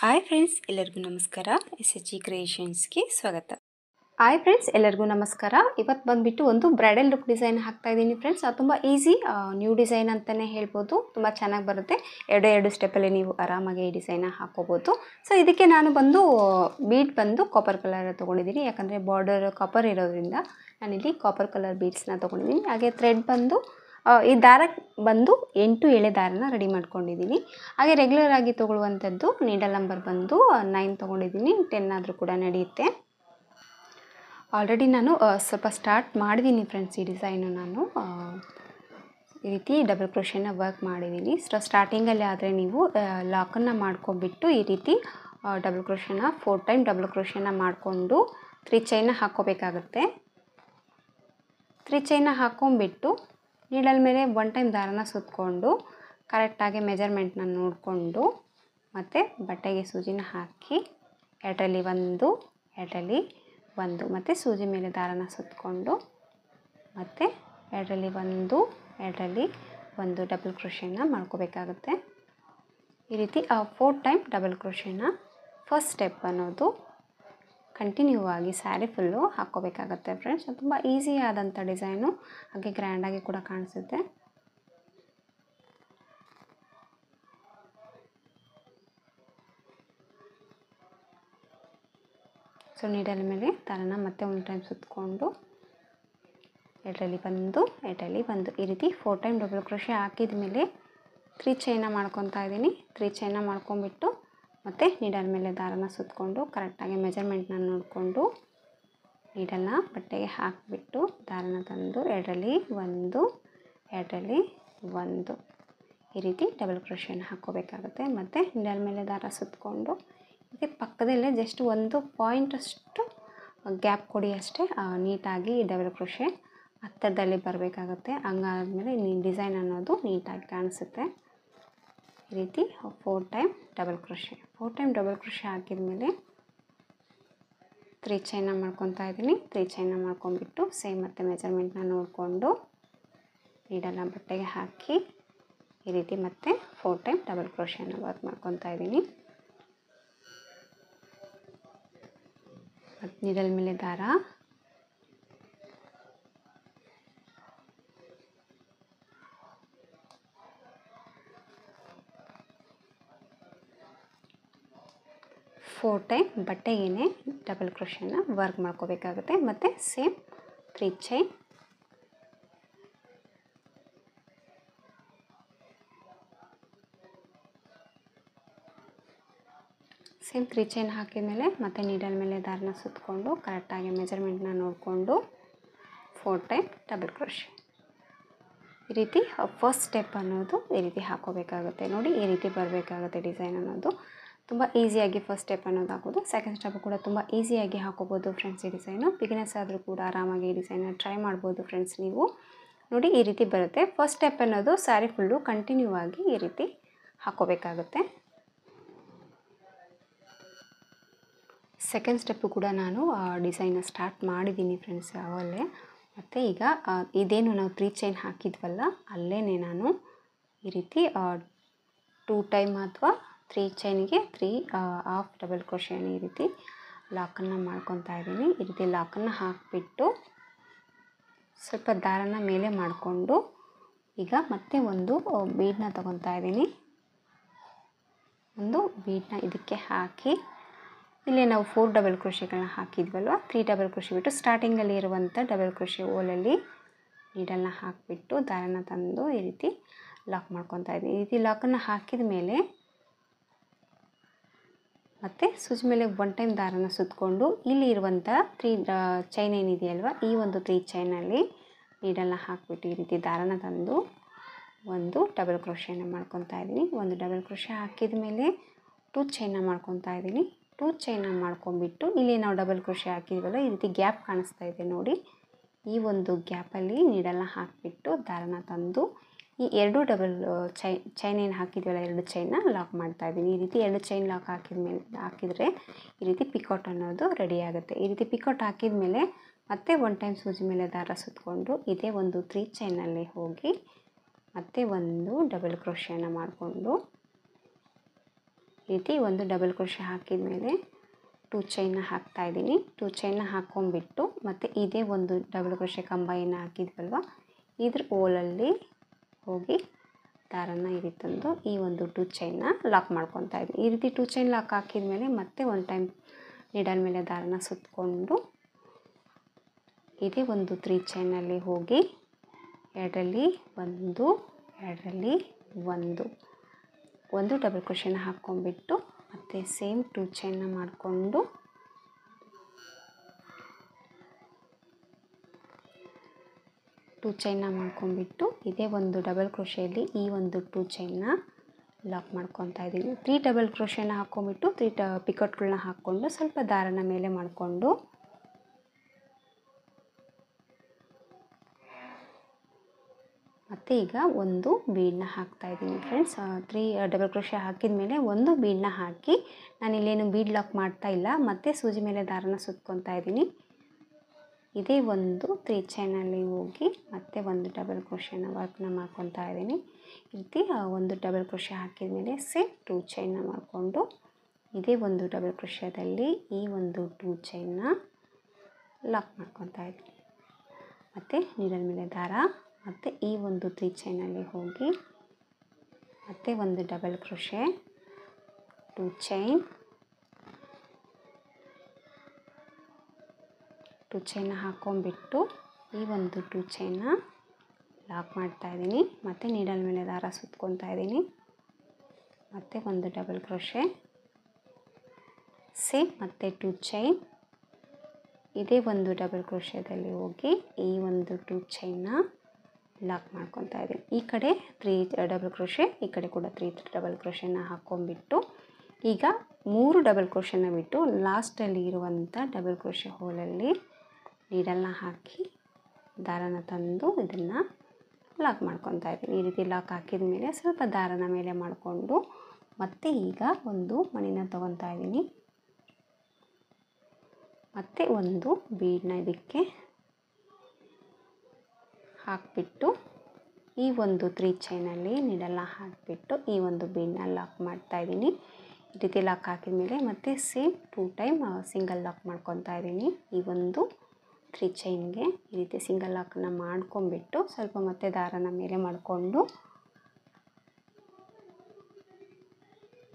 Hi friends, ಎಲ್ಲರಿಗೂ ನಮಸ್ಕಾರ. SHG ಕ್ರಿಯೇಷನ್ಸ್ಗೆ ಸ್ವಾಗತ. ಹಾಯ್ ಫ್ರೆಂಡ್ಸ್, ಎಲ್ಲರಿಗೂ ನಮಸ್ಕಾರ. ಇವತ್ತು ಬಂದುಬಿಟ್ಟು ಒಂದು ಬ್ರೈಡಲ್ ಲುಕ್ ಡಿಸೈನ್ ಹಾಕ್ತಾ ಇದ್ದೀನಿ ಫ್ರೆಂಡ್ಸ್. ಅದು ತುಂಬ ಈಸಿ ನ್ಯೂ ಡಿಸೈನ್ ಅಂತಲೇ ಹೇಳ್ಬೋದು. ತುಂಬ ಚೆನ್ನಾಗಿ ಬರುತ್ತೆ. ಎರಡು ಸ್ಟೆಪ್ಪಲ್ಲಿ ನೀವು ಆರಾಮಾಗಿ ಈ ಡಿಸೈನ ಹಾಕ್ಕೋಬೋದು. ಸೊ ಇದಕ್ಕೆ ನಾನು ಬೀಡ್ ಕಾಪರ್ ಕಲರ್ ತೊಗೊಂಡಿದ್ದೀನಿ. ಯಾಕಂದರೆ ಬಾರ್ಡರ್ ಕಾಪರ್ ಇರೋದ್ರಿಂದ ನಾನಿಲ್ಲಿ ಕಾಪರ್ ಕಲರ್ ಬೀಡ್ಸ್ನ ತೊಗೊಂಡಿದ್ದೀನಿ. ಹಾಗೆ ಥ್ರೆಡ್ ಈ ದಾರ 8 ಎಳೆ ದಾರನ ರೆಡಿ ಮಾಡ್ಕೊಂಡಿದ್ದೀನಿ. ಹಾಗೆ ರೆಗ್ಯುಲರ್ ಆಗಿ ತೊಗೊಳ್ಳುವಂಥದ್ದು ನೀಡಲ್ ನಂಬರ್ 9 ತೊಗೊಂಡಿದ್ದೀನಿ. 10 ಆದರೂ ಕೂಡ ನಡೆಯುತ್ತೆ. ಆಲ್ರೆಡಿ ನಾನು ಸ್ವಲ್ಪ ಸ್ಟಾರ್ಟ್ ಮಾಡಿದ್ದೀನಿ ಫ್ರೆಂಡ್ಸ್. ಈ ಡಿಸೈನು ನಾನು ಈ ರೀತಿ ಡಬಲ್ ಕ್ರೋಶೆನ ವರ್ಕ್ ಮಾಡಿದ್ದೀನಿ. ಸ್ಟಾರ್ಟಿಂಗಲ್ಲಿ ಆದರೆ ನೀವು ಲಾಕನ್ನು ಮಾಡ್ಕೊಂಡ್ಬಿಟ್ಟು ಈ ರೀತಿ ಡಬಲ್ ಕ್ರೋಶೆನ 4 ಟೈಮ್ ಡಬಲ್ ಕ್ರೋಶೆನ ಮಾಡಿಕೊಂಡು 3 ಚೈನ ಹಾಕ್ಕೋಬೇಕಾಗುತ್ತೆ. 3 ಚೈನ ಹಾಕ್ಕೊಂಬಿಟ್ಟು ನೀಡಲ್ ಮೇಲೆ 1 ಟೈಮ್ ದಾರನ ಸುತ್ತಕೊಂಡು ಕರೆಕ್ಟಾಗಿ ಮೆಜರ್ಮೆಂಟ್ನ ನೋಡಿಕೊಂಡು ಮತ್ತು ಬಟ್ಟೆಗೆ ಸೂಜಿನ ಹಾಕಿ ಎರಡರಲ್ಲಿ ಒಂದು ಮತ್ತು ಸೂಜಿ ಮೇಲೆ ದಾರನ ಸುತ್ತಕೊಂಡು ಮತ್ತು ಎರಡರಲ್ಲಿ ಒಂದು ಡಬಲ್ ಕ್ರೋಶೆನ ಮಾಡ್ಕೋಬೇಕಾಗುತ್ತೆ. ಈ ರೀತಿ 4 ಟೈಮ್ ಡಬಲ್ ಕ್ರೋಶೆನ ಫಸ್ಟ್ ಸ್ಟೆಪ್ ಅನ್ನೋದು ಕಂಟಿನ್ಯೂ ಆಗಿ ಸ್ಯಾರಿ ಫುಲ್ಲು ಹಾಕ್ಕೋಬೇಕಾಗತ್ತೆ ಫ್ರೆಂಡ್ಸ್. ತುಂಬ ಈಸಿ ಆದಂಥ ಡಿಸೈನು, ಹಾಗೆ ಗ್ರ್ಯಾಂಡಾಗಿ ಕೂಡ ಕಾಣಿಸುತ್ತೆ. ಸೊ ನೀಡಲ್ ಮೇಲೆ ದಾರನ ಮತ್ತೆ 1 ಟೈಮ್ ಸುತ್ತಕೊಂಡು ಎರಡರಲ್ಲಿ ಒಂದು ಈ ರೀತಿ 4 ಟೈಮ್ ಡಬಲ್ ಕ್ರೋಶೆ ಹಾಕಿದ ಮೇಲೆ 3 ಚೈನ ಮಾಡ್ಕೊತಾ ಇದ್ದೀನಿ. 3 ಚೈನ ಮಾಡ್ಕೊಂಬಿಟ್ಟು ಮತ್ತು ನೀಡಲ್ ಮೇಲೆ ದಾರನ ಸುತ್ತಕೊಂಡು ಕರೆಕ್ಟಾಗಿ ಮೆಜರ್ಮೆಂಟ್ನ ನೋಡಿಕೊಂಡು ನೀಡಲ್ನ ಬಟ್ಟೆಗೆ ಹಾಕಿಬಿಟ್ಟು ದಾರನ ತಂದು ಎರಡರಲ್ಲಿ ಒಂದು ಈ ರೀತಿ ಡಬಲ್ ಕ್ರೋಶೆನ ಹಾಕ್ಕೋಬೇಕಾಗುತ್ತೆ. ಮತ್ತು ನೀಡಲ್ ಮೇಲೆ ದಾರ ಸುತ್ತಕೊಂಡು ಇದಕ್ಕೆ ಪಕ್ಕದಲ್ಲೇ ಜಸ್ಟ್ 1 ಪಾಯಿಂಟ್ ಅಷ್ಟು ಗ್ಯಾಪ್ ಕೊಡಿ ಅಷ್ಟೇ. ನೀಟಾಗಿ ಡಬಲ್ ಕ್ರೋಶೆ ಹತ್ತಿರದಲ್ಲಿ ಬರಬೇಕಾಗುತ್ತೆ. ಹಂಗಾದ್ಮೇಲೆ ಡಿಸೈನ್ ಅನ್ನೋದು ನೀಟಾಗಿ ಕಾಣಿಸುತ್ತೆ. ಈ ರೀತಿ 4 ಟೈಮ್ ಡಬಲ್ ಕ್ರೋಶೆ ಹಾಕಿದ ಮೇಲೆ 3 ಚೈನ ಮಾಡ್ಕೊತಾ ಇದ್ದೀನಿ. 3 ಚೈನ ಮಾಡ್ಕೊಂಡ್ಬಿಟ್ಟು ಸೇಮ್ ಮತ್ತು ಮೆಜರ್ಮೆಂಟ್ನ ನೋಡಿಕೊಂಡು ನೀಡಲ್ನ ಬಟ್ಟೆಗೆ ಹಾಕಿ ಈ ರೀತಿ ಮತ್ತೆ 4 ಟೈಮ್ ಡಬಲ್ ಕ್ರೋಶೆನ ವರ್ಕ್ ಮಾಡ್ಕೊತಾ ಇದ್ದೀನಿ. ಮತ್ತು ನೀಡಲ್ ಮೇಲೆ ದಾರ ಫೋರ್ ಟೈಮ್ ಬಟ್ಟೆಗೇನೆ ಡಬಲ್ ಕ್ರೋಶೆನ ವರ್ಕ್ ಮಾಡ್ಕೋಬೇಕಾಗುತ್ತೆ. ಮತ್ತು ಸೇಮ್ 3 ಚೈನ್ ಹಾಕಿದ ಮೇಲೆ ಮತ್ತು ನೀಡಲ್ ಮೇಲೆ ದಾರನ ಸುತ್ತಕೊಂಡು ಕರೆಕ್ಟಾಗಿ ಮೆಜರ್ಮೆಂಟ್ನ ನೋಡಿಕೊಂಡು 4 ಟೈಮ್ ಡಬಲ್ ಕ್ರೋಶೆ ಈ ರೀತಿ ಫಸ್ಟ್ ಸ್ಟೆಪ್ ಅನ್ನೋದು ಈ ರೀತಿ ಹಾಕ್ಕೋಬೇಕಾಗುತ್ತೆ. ನೋಡಿ, ಈ ರೀತಿ ಬರಬೇಕಾಗುತ್ತೆ ಡಿಸೈನ್ ಅನ್ನೋದು. ತುಂಬ ಈಸಿಯಾಗಿ ಫಸ್ಟ್ ಸ್ಟೆಪ್ ಅನ್ನೋದು ಹಾಕೋದು. ಸೆಕೆಂಡ್ ಸ್ಟೆಪ್ ಕೂಡ ತುಂಬ ಈಸಿಯಾಗಿ ಹಾಕೋಬೋದು ಫ್ರೆಂಡ್ಸ್. ಈ ಡಿಸೈನು ಬಿಗಿನರ್ಸ್ ಆದರೂ ಕೂಡ ಆರಾಮಾಗಿ ಈ ಡಿಸೈನ್ನ ಟ್ರೈ ಮಾಡ್ಬೋದು ಫ್ರೆಂಡ್ಸ್. ನೀವು ನೋಡಿ, ಈ ರೀತಿ ಬರುತ್ತೆ. ಫಸ್ಟ್ ಸ್ಟೆಪ್ ಅನ್ನೋದು ಸ್ಯಾರಿ ಫುಲ್ಲು ಕಂಟಿನ್ಯೂ ಆಗಿ ಈ ರೀತಿ ಹಾಕ್ಕೋಬೇಕಾಗುತ್ತೆ. ಸೆಕೆಂಡ್ ಸ್ಟೆಪ್ಪು ಕೂಡ ನಾನು ಡಿಸೈನ್ನ ಸ್ಟಾರ್ಟ್ ಮಾಡಿದ್ದೀನಿ ಫ್ರೆಂಡ್ಸ್ ಅವಲ್ಲೇ. ಮತ್ತು ಈಗ ಇದೇನು ನಾವು 3 ಚೈನ್ ಹಾಕಿದ್ವಲ್ಲ ಅಲ್ಲೇ ನಾನು ಈ ರೀತಿ 2 ಟೈಮ್ ಅಥವಾ 3 ಚೈನಿಗೆ 3 ಹಾಫ್ ಡಬಲ್ ಕ್ರೋಶೆನ ಈ ರೀತಿ ಲಾಕನ್ನು ಮಾಡ್ಕೊತಾ ಇದ್ದೀನಿ. ಈ ರೀತಿ ಲಾಕನ್ನು ಹಾಕಿಬಿಟ್ಟು ಸ್ವಲ್ಪ ದಾರನ ಮೇಲೆ ಮಾಡಿಕೊಂಡು ಈಗ ಮತ್ತೆ ಒಂದು ಬೀಡನ್ನ ತೊಗೊತಾ ಇದ್ದೀನಿ. ಒಂದು ಬೀಡನ್ನ ಇದಕ್ಕೆ ಹಾಕಿ ಇಲ್ಲೇ ನಾವು 4 ಡಬಲ್ ಕ್ರೋಶೆಗಳನ್ನ ಹಾಕಿದ್ವಲ್ವ, 3 ಡಬಲ್ ಕ್ರೋಶೆ ಬಿಟ್ಟು ಸ್ಟಾರ್ಟಿಂಗಲ್ಲಿ ಇರುವಂಥ ಡಬಲ್ ಕ್ರೋಶೆ ಹೋಲಲ್ಲಿ ನೀಡಲ್ನ ಹಾಕಿಬಿಟ್ಟು ದಾರನ ತಂದು ಈ ರೀತಿ ಲಾಕ್ ಮಾಡ್ಕೊತಾ ಇದ್ದೀನಿ. ಈ ರೀತಿ ಲಾಕನ್ನು ಹಾಕಿದ ಮೇಲೆ ಮತ್ತು ಸೂಜಿ ಮೇಲೆ 1 ಟೈಮ್ ದಾರನ ಸುತ್ತಕೊಂಡು ಇಲ್ಲಿ ಇರುವಂಥ 3 ಚೈನ್ ಏನಿದೆಯಲ್ವ, ಈ ಒಂದು 3 ಚೈನಲ್ಲಿ ನೀಡಲ್ನ ಹಾಕಿಬಿಟ್ಟು ಈ ರೀತಿ ದಾರನ ತಂದು ಒಂದು ಡಬಲ್ ಕ್ರೋಶೆನ ಮಾಡ್ಕೊತಾ ಇದ್ದೀನಿ. ಒಂದು ಡಬಲ್ ಕ್ರೋಶೆ ಹಾಕಿದ ಮೇಲೆ 2 ಚೈನ ಮಾಡ್ಕೊತಾ ಇದ್ದೀನಿ. 2 ಚೈನ ಮಾಡ್ಕೊಂಬಿಟ್ಟು ಇಲ್ಲಿ ನಾವು ಡಬಲ್ ಕ್ರೋಶೆ ಹಾಕಿದ್ವಲ್ಲ, ಈ ರೀತಿ ಗ್ಯಾಪ್ ಕಾಣಿಸ್ತಾ ಇದೆ ನೋಡಿ. ಈ ಒಂದು ಗ್ಯಾಪಲ್ಲಿ ನೀಡಲ್ನ ಹಾಕಿಬಿಟ್ಟು ದಾರನ ತಂದು ಈ 2 ಡಬಲ್ ಚೈನ್ ಏನು ಹಾಕಿದ್ವಲ್ಲ 2 ಚೈನ್ನ ಲಾಕ್ ಮಾಡ್ತಾ ಇದ್ದೀನಿ. ಈ ರೀತಿ 2 ಚೈನ್ ಲಾಕ್ ಹಾಕಿದರೆ ಈ ರೀತಿ ಪಿಕೌಟ್ ಅನ್ನೋದು ರೆಡಿ ಆಗುತ್ತೆ. ಈ ರೀತಿ ಪಿಕೌಟ್ ಹಾಕಿದ ಮೇಲೆ ಮತ್ತೆ 1 ಟೈಮ್ ಸೂಜಿ ಮೇಲೆ ದಾರ ಸುತ್ತಕೊಂಡು ಇದೇ ಒಂದು 3 ಚೈನಲ್ಲಿ ಹೋಗಿ ಮತ್ತೆ ಒಂದು ಡಬಲ್ ಕ್ರೋಶೆನ ಮಾಡಿಕೊಂಡು ಈ ರೀತಿ ಒಂದು ಡಬಲ್ ಕ್ರೋಶೆ ಹಾಕಿದ ಮೇಲೆ 2 ಚೈನ್ನ ಹಾಕ್ತಾ ಇದ್ದೀನಿ. 2 ಚೈನ್ನ ಹಾಕ್ಕೊಂಡ್ಬಿಟ್ಟು ಮತ್ತು ಇದೇ ಒಂದು ಡಬಲ್ ಕ್ರೋಶೆ ಕಂಬ ಏನು ಹಾಕಿದ್ವಲ್ವ ಇದ್ರ ಹೋಲಲ್ಲಿ ಹೋಗಿ ದಾರನ ಈ ರೀತಿ ತಂದು ಈ ಒಂದು 2 ಚೈನ್ನ ಲಾಕ್ ಮಾಡ್ಕೊತಾ ಇದ್ದೀನಿ. ಈ ರೀತಿ 2 ಚೈನ್ ಲಾಕ್ ಹಾಕಿದ ಮೇಲೆ ಮತ್ತೆ ಒಂದು ಟೈಮ್ ನೀಡಲ್ ಮೇಲೆ ದಾರನ ಸುತ್ತಕೊಂಡು ಇದೇ ಒಂದು 3 ಚೈನಲ್ಲಿ ಹೋಗಿ 2ರಲ್ಲಿ 1 2ರಲ್ಲಿ 1 ಒಂದು ಡಬಲ್ ಕ್ರೋಶೆನ ಹಾಕ್ಕೊಂಡ್ಬಿಟ್ಟು ಮತ್ತು ಸೇಮ್ 2 ಚೈನ್ನ ಮಾಡಿಕೊಂಡು ಮಾಡ್ಕೊಂಡ್ಬಿಟ್ಟು ಇದೇ ಒಂದು ಡಬಲ್ ಕ್ರೋಶೆಯಲ್ಲಿ ಈ ಒಂದು 2 ಚೈನ್ನ ಲಾಕ್ ಮಾಡ್ಕೊತಾ ಇದ್ದೀನಿ. 3 ಡಬಲ್ ಕ್ರೋಶೆನ ಹಾಕ್ಕೊಂಡ್ಬಿಟ್ಟು 3 ಪಿಕೋಟ್ಗಳನ್ನ ಹಾಕ್ಕೊಂಡು ಸ್ವಲ್ಪ ದಾರನ ಮೇಲೆ ಮಾಡಿಕೊಂಡು ಮತ್ತು ಈಗ ಒಂದು ಬೀಡನ್ನ ಹಾಕ್ತಾ ಇದ್ದೀನಿ ಫ್ರೆಂಡ್ಸ್. 3 ಡಬಲ್ ಕ್ರೋಶೆ ಹಾಕಿದ ಮೇಲೆ ಒಂದು ಬೀಡನ್ನ ಹಾಕಿ ನಾನಿಲ್ಲೇನು ಬೀಡ್ ಲಾಕ್ ಮಾಡ್ತಾ ಇಲ್ಲ, ಮತ್ತು ಸೂಜಿ ಮೇಲೆ ದಾರನ ಸುತ್ಕೊತಾ ಇದ್ದೀನಿ. ಇದೇ ಒಂದು 3 ಚೈನಲ್ಲಿ ಹೋಗಿ ಮತ್ತೆ ಒಂದು ಡಬಲ್ ಕ್ರೋಶೆನ ವರ್ಕ್ನ ಮಾಡ್ಕೊತಾ ಇದ್ದೀನಿ. ಈ ರೀತಿ ಒಂದು ಡಬಲ್ ಕ್ರೋಶೆ ಹಾಕಿದ ಮೇಲೆ ಸೇಮ್ 2 ಚೈನ್ನ ಮಾಡಿಕೊಂಡು ಇದೇ ಒಂದು ಡಬಲ್ ಕ್ರೋಶೆದಲ್ಲಿ ಈ ಒಂದು 2 ಚೈನ್ನ ಲಾಕ್ ಮಾಡ್ಕೊತಾ ಇದ್ದೀನಿ. ಮತ್ತು ನೀಡಲ್ ಮೇಲೆ ದಾರ ಮತ್ತು ಈ ಒಂದು 3 ಚೈನಲ್ಲಿ ಹೋಗಿ ಮತ್ತೆ ಒಂದು ಡಬಲ್ ಕ್ರೋಶೆ 2 ಚೈನ್ 2 ಚೈನ್ನ ಹಾಕ್ಕೊಂಡ್ಬಿಟ್ಟು ಈ ಒಂದು 2 ಚೈನ್ನ ಲಾಕ್ ಮಾಡ್ತಾ ಇದ್ದೀನಿ. ಮತ್ತು ನೀಡಲ್ ಮೇಲೆ ದಾರ ಸುತ್ಕೊತಾ ಇದ್ದೀನಿ. ಮತ್ತು ಒಂದು ಡಬಲ್ ಕ್ರೋಶೆ ಸೇಮ್ ಮತ್ತು 2 ಚೈನ್ ಇದೇ ಒಂದು ಡಬಲ್ ಕ್ರೋಶೆದಲ್ಲಿ ಹೋಗಿ ಈ ಒಂದು 2 ಚೈನ್ನ ಲಾಕ್ ಮಾಡ್ಕೊತಾ ಇದ್ದೀನಿ. ಈ ಕಡೆ 3 ಡಬಲ್ ಕ್ರೋಶೆ, ಈ ಕಡೆ ಕೂಡ 3 ಡಬಲ್ ಕ್ರೋಶೆನ ಹಾಕ್ಕೊಂಡ್ಬಿಟ್ಟು ಈಗ 3 ಡಬಲ್ ಕ್ರೋಶೆನ ಬಿಟ್ಟು ಲಾಸ್ಟಲ್ಲಿ ಇರುವಂಥ ಡಬಲ್ ಕ್ರೋಶೆ ಹೋಲಲ್ಲಿ ನೀಡಲ್ನ ಹಾಕಿ ದಾರನ ತಂದು ಇದನ್ನು ಲಾಕ್ ಮಾಡ್ಕೊತಾ ಇದ್ದೀನಿ. ಈ ರೀತಿ ಲಾಕ್ ಹಾಕಿದ ಮೇಲೆ ಸ್ವಲ್ಪ ದಾರನ ಮೇಲೆ ಮಾಡಿಕೊಂಡು ಮತ್ತೆ ಈಗ ಒಂದು ಮಣಿನ ತೊಗೊತಾ ಇದ್ದೀನಿ. ಮತ್ತು ಒಂದು ಬೀಡನ್ನ ಇದಕ್ಕೆ ಹಾಕಿಬಿಟ್ಟು ಈ ಒಂದು 3 ಚೈನಲ್ಲಿ ನೀಡಲ್ನ ಹಾಕಿಬಿಟ್ಟು ಈ ಒಂದು ಬೀಡನ್ನ ಲಾಕ್ ಮಾಡ್ತಾ ಇದ್ದೀನಿ. ಈ ರೀತಿ ಲಾಕ್ ಹಾಕಿದ ಮೇಲೆ ಮತ್ತೆ ಸೇಮ್ 2 ಟೈಮ್ ಸಿಂಗಲ್ ಲಾಕ್ ಮಾಡ್ಕೊತಾ ಇದ್ದೀನಿ. ಈ ಒಂದು 3 ಚೈನ್ಗೆ ಈ ರೀತಿ ಸಿಂಗಲ್ ಲಾಕನ್ನು ಮಾಡ್ಕೊಂಬಿಟ್ಟು ಸ್ವಲ್ಪ ಮತ್ತೆ ದಾರನ ಮೇಲೆ ಮಾಡಿಕೊಂಡು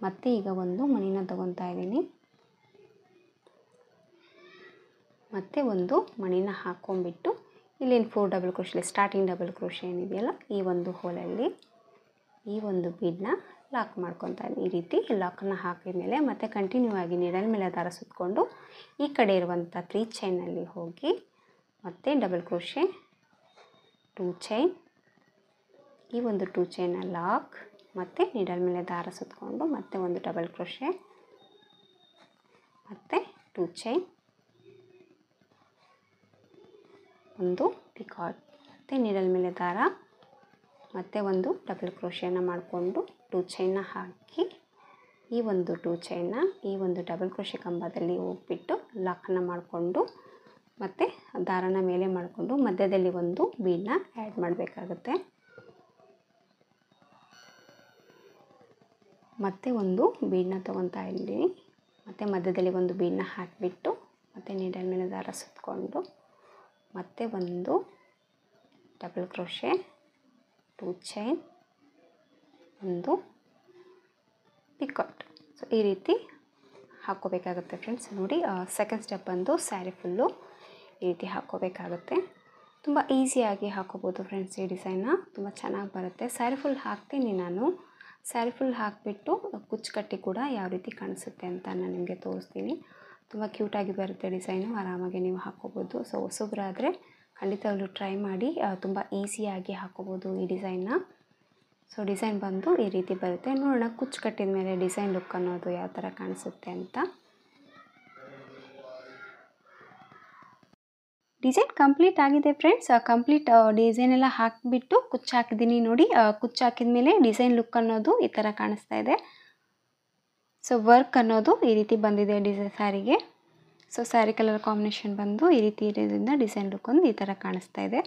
ಮತ್ತೆ ಈಗ ಒಂದು ಮಣಿನ ತೊಗೊತಾ ಇದ್ದೀನಿ. ಮತ್ತು ಒಂದು ಮಣಿನ ಹಾಕ್ಕೊಂಬಿಟ್ಟು ಇಲ್ಲೇನು 4 double crochet starting double crochet ಏನಿದೆಯಲ್ಲ ಈ ಒಂದು ಹೋಲಲ್ಲಿ ಈ ಒಂದು ಬೀಡನ್ನ ಲಾಕ್ ಮಾಡ್ಕೊತಾ ಇದ್ದೀನಿ. ಈ ರೀತಿ ಲಾಕನ್ನು ಹಾಕಿದ ಮೇಲೆ ಮತ್ತೆ ಕಂಟಿನ್ಯೂ ಆಗಿ ನೀಡಲ್ ಮೇಲೆ ದಾರ ಸುತ್ತಕೊಂಡು ಈ ಕಡೆ ಇರುವಂಥ 3 ಚೈನಲ್ಲಿ ಹೋಗಿ ಮತ್ತೆ ಡಬಲ್ ಕ್ರೋಶೆ 2 ಚೈನ್ ಈ ಒಂದು 2 ಚೈನ್ನ ಲಾಕ್ ಮತ್ತು ನೀಡಲ್ ಮೇಲೆ ದಾರ ಸುತ್ತಕೊಂಡು ಮತ್ತೆ ಒಂದು ಡಬಲ್ ಕ್ರೋಶೆ ಮತ್ತು 2 ಚೈನ್ ಒಂದು ಪಿಕಾಟ್ ಮತ್ತು ನೀಡಲ್ ಮೇಲೆ ದಾರ ಮತ್ತು ಒಂದು ಡಬಲ್ ಕ್ರೋಶೆನ ಮಾಡಿಕೊಂಡು 2 ಚೈನ್ನ ಹಾಕಿ ಈ ಒಂದು 2 ಚೈನ್ನ ಈ ಒಂದು ಡಬಲ್ ಕ್ರೋಶೆ ಕಂಬದಲ್ಲಿ ಹೋಗ್ಬಿಟ್ಟು ಲಾಕನ್ನು ಮಾಡಿಕೊಂಡು ಮತ್ತು ದಾರನ ಮೇಲೆ ಮಾಡಿಕೊಂಡು ಮಧ್ಯದಲ್ಲಿ ಒಂದು ಬೀಡನ್ನ ಆ್ಯಡ್ ಮಾಡಬೇಕಾಗುತ್ತೆ. ಮತ್ತೆ ಒಂದು ಬೀಡನ್ನ ತೊಗೊತಾ ಇದ್ದೀನಿ. ಮತ್ತು ಮಧ್ಯದಲ್ಲಿ ಒಂದು ಬೀಡನ್ನ ಹಾಕಿಬಿಟ್ಟು ಮತ್ತು ನೀಡಲ್ ಮೇಲೆ ದಾರ ಸುತ್ತಕೊಂಡು ಮತ್ತು ಒಂದು ಡಬಲ್ ಕ್ರೋಶೆ 2 ಚೈನ್ ಒಂದು ಪಿಕಾಟ್. ಸೊ ಈ ರೀತಿ ಹಾಕ್ಕೋಬೇಕಾಗುತ್ತೆ ಫ್ರೆಂಡ್ಸ್. ನೋಡಿ ಸೆಕೆಂಡ್ ಸ್ಟೆಪ್ ಬಂದು ಸ್ಯಾರಿ ಫುಲ್ಲು ಈ ರೀತಿ ಹಾಕ್ಕೋಬೇಕಾಗುತ್ತೆ. ತುಂಬ ಈಸಿಯಾಗಿ ಹಾಕ್ಕೋಬೋದು ಫ್ರೆಂಡ್ಸ್. ಈ ಡಿಸೈನ್ನ ತುಂಬ ಚೆನ್ನಾಗಿ ಬರುತ್ತೆ. ಸ್ಯಾರಿ ಫುಲ್ ಹಾಕ್ತೀನಿ ನಾನು. ಸ್ಯಾರಿ ಫುಲ್ ಹಾಕಿಬಿಟ್ಟು ಕುಚ್ಚುಕಟ್ಟಿ ಕೂಡ ಯಾವ ರೀತಿ ಕಾಣಿಸುತ್ತೆ ಅಂತ ನಾನು ನಿಮಗೆ ತೋರಿಸ್ತೀನಿ. ತುಂಬ ಕ್ಯೂಟಾಗಿ ಬರುತ್ತೆ ಡಿಸೈನು. ಆರಾಮಾಗಿ ನೀವು ಹಾಕ್ಕೋಬೋದು. ಸೊ ಹೊಸಬ್ರಾದರೆ ಖಂಡಿತವಾಗ್ಲೂ ಟ್ರೈ ಮಾಡಿ. ತುಂಬ ಈಸಿಯಾಗಿ ಹಾಕ್ಕೋಬೋದು ಈ ಡಿಸೈನ್ನ. ಸೊ ಡಿಸೈನ್ ಬಂದು ಈ ರೀತಿ ಬರುತ್ತೆ. ನೋಡೋಣ ಕುಚ್ಚು ಕಟ್ಟಿದ ಮೇಲೆ ಡಿಸೈನ್ ಲುಕ್ ಅನ್ನೋದು ಯಾವ ಥರ ಕಾಣಿಸುತ್ತೆ ಅಂತ. ಡಿಸೈನ್ ಕಂಪ್ಲೀಟ್ ಆಗಿದೆ ಫ್ರೆಂಡ್ಸ್. ಕಂಪ್ಲೀಟ್ ಡಿಸೈನ್ ಎಲ್ಲ ಹಾಕಿಬಿಟ್ಟು ಕುಚ್ಚು ಹಾಕಿದ್ದೀನಿ ನೋಡಿ. ಕುಚ್ಚು ಹಾಕಿದ ಮೇಲೆ ಡಿಸೈನ್ ಲುಕ್ ಅನ್ನೋದು ಈ ಥರ ಕಾಣಿಸ್ತಾ ಇದೆ. ಸೊ ವರ್ಕ್ ಅನ್ನೋದು ಈ ರೀತಿ ಬಂದಿದೆ ಸ್ಯಾರಿಗೆ. ಸೊ ಸ್ಯಾರಿ ಕಲರ್ ಕಾಂಬಿನೇಷನ್ ಬಂದು ಈ ರೀತಿ ಇರೋದ್ರಿಂದ ಡಿಸೈನ್ ಲುಕ್ ಒಂದು ಈ ಥರ ಕಾಣಿಸ್ತಾ ಇದೆ.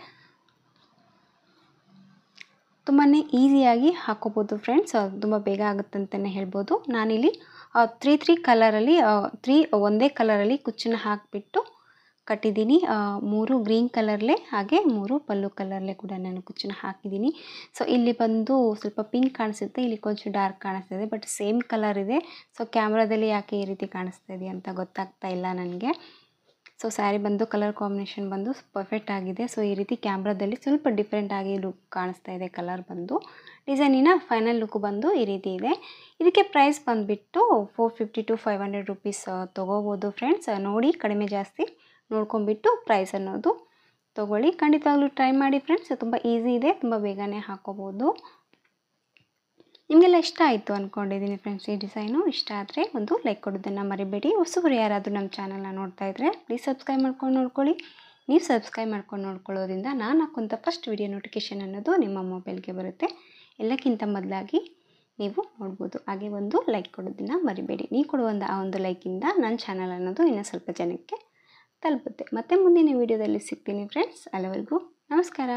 ತುಂಬಾ ಈಸಿಯಾಗಿ ಹಾಕ್ಕೋಬೋದು ಫ್ರೆಂಡ್ಸ್. ತುಂಬ ಬೇಗ ಆಗುತ್ತೆ ಅಂತಲೇ ಹೇಳ್ಬೋದು. ನಾನಿಲ್ಲಿ 3 ಕಲರಲ್ಲಿ 3 ಒಂದೇ ಕಲರಲ್ಲಿ ಕುಚ್ಚನ್ನ ಹಾಕಿಬಿಟ್ಟು ಕಟ್ಟಿದ್ದೀನಿ. 3 ಗ್ರೀನ್ ಕಲರ್ಲೆ ಹಾಗೆ 3 ಪಲ್ಲು ಕಲರ್ಲೆ ಕೂಡ ನಾನು ಕುಚ್ಚನ್ನ ಹಾಕಿದ್ದೀನಿ. ಸೊ ಇಲ್ಲಿ ಬಂದು ಸ್ವಲ್ಪ ಪಿಂಕ್ ಕಾಣಿಸುತ್ತೆ, ಇಲ್ಲಿ ಕೊಂಚ ಡಾರ್ಕ್ ಕಾಣಿಸ್ತಾ ಇದೆ, ಬಟ್ ಸೇಮ್ ಕಲರ್ ಇದೆ. ಸೊ ಕ್ಯಾಮ್ರಾದಲ್ಲಿ ಯಾಕೆ ಈ ರೀತಿ ಕಾಣಿಸ್ತಾ ಇದೆ ಅಂತ ಗೊತ್ತಾಗ್ತಾ ಇಲ್ಲ ನನಗೆ. ಸೊ ಸ್ಯಾರಿ ಬಂದು ಕಲರ್ ಕಾಂಬಿನೇಷನ್ ಬಂದು ಪರ್ಫೆಕ್ಟ್ ಆಗಿದೆ. ಸೊ ಈ ರೀತಿ ಕ್ಯಾಮ್ರಾದಲ್ಲಿ ಸ್ವಲ್ಪ ಡಿಫ್ರೆಂಟ್ ಆಗಿ ಲುಕ್ ಕಾಣಿಸ್ತಾ ಇದೆ ಕಲರ್ ಬಂದು. ಡಿಸೈನಿನ ಫೈನಲ್ ಲುಕ್ ಬಂದು ಈ ರೀತಿ ಇದೆ. ಇದಕ್ಕೆ ಪ್ರೈಸ್ ಬಂದುಬಿಟ್ಟು 450 to 500 ರುಪೀಸ್ ತೊಗೋಬೋದು ಫ್ರೆಂಡ್ಸ್. ನೋಡಿ ಕಡಿಮೆ ಜಾಸ್ತಿ ನೋಡ್ಕೊಂಬಿಟ್ಟು ಪ್ರೈಸ್ ಅನ್ನೋದು ತೊಗೊಳ್ಳಿ. ಖಂಡಿತವಾಗ್ಲೂ ಟ್ರೈ ಮಾಡಿ ಫ್ರೆಂಡ್ಸ್. ತುಂಬ ಈಸಿ ಇದೆ, ತುಂಬ ಬೇಗನೆ ಹಾಕ್ಕೋಬೋದು. ನಿಮಗೆಲ್ಲ ಇಷ್ಟ ಆಯಿತು ಅಂದ್ಕೊಂಡಿದ್ದೀನಿ ಫ್ರೆಂಡ್ಸ್. ಈ ಡಿಸೈನು ಇಷ್ಟ ಆದರೆ ಒಂದು ಲೈಕ್ ಕೊಡೋದನ್ನು ಮರಿಬೇಡಿ. ಹೊಸಬರು ಯಾರಾದರೂ ನಮ್ಮ ಚಾನಲ್ನ ನೋಡ್ತಾ ಇದ್ದರೆ ಪ್ಲೀಸ್ ಸಬ್ಸ್ಕ್ರೈಬ್ ಮಾಡ್ಕೊಂಡು ನೋಡ್ಕೊಳ್ಳಿ. ನೀವು ಸಬ್ಸ್ಕ್ರೈಬ್ ಮಾಡ್ಕೊಂಡು ನೋಡ್ಕೊಳ್ಳೋದ್ರಿಂದ ನಾನು ಹಾಕುವಂಥ ಫಸ್ಟ್ ವಿಡಿಯೋ ನೋಟಿಫಿಕೇಷನ್ ಅನ್ನೋದು ನಿಮ್ಮ ಮೊಬೈಲ್ಗೆ ಬರುತ್ತೆ. ಎಲ್ಲಕ್ಕಿಂತ ಮೊದಲಾಗಿ ನೀವು ನೋಡ್ಬೋದು. ಹಾಗೆ ಒಂದು ಲೈಕ್ ಕೊಡೋದನ್ನು ಮರಿಬೇಡಿ. ನೀವು ಕೊಡುವ ಆ ಒಂದು ಲೈಕಿಂದ ನನ್ನ ಚಾನಲ್ ಅನ್ನೋದು ಇನ್ನೂ ಸ್ವಲ್ಪ ಜನಕ್ಕೆ ತಲುಪುತ್ತೆ. ಮತ್ತೆ ಮುಂದಿನ ವಿಡಿಯೋದಲ್ಲಿ ಸಿಗ್ತೀನಿ ಫ್ರೆಂಡ್ಸ್. ಅಲ್ಲಿವರೆಗೂ ನಮಸ್ಕಾರ.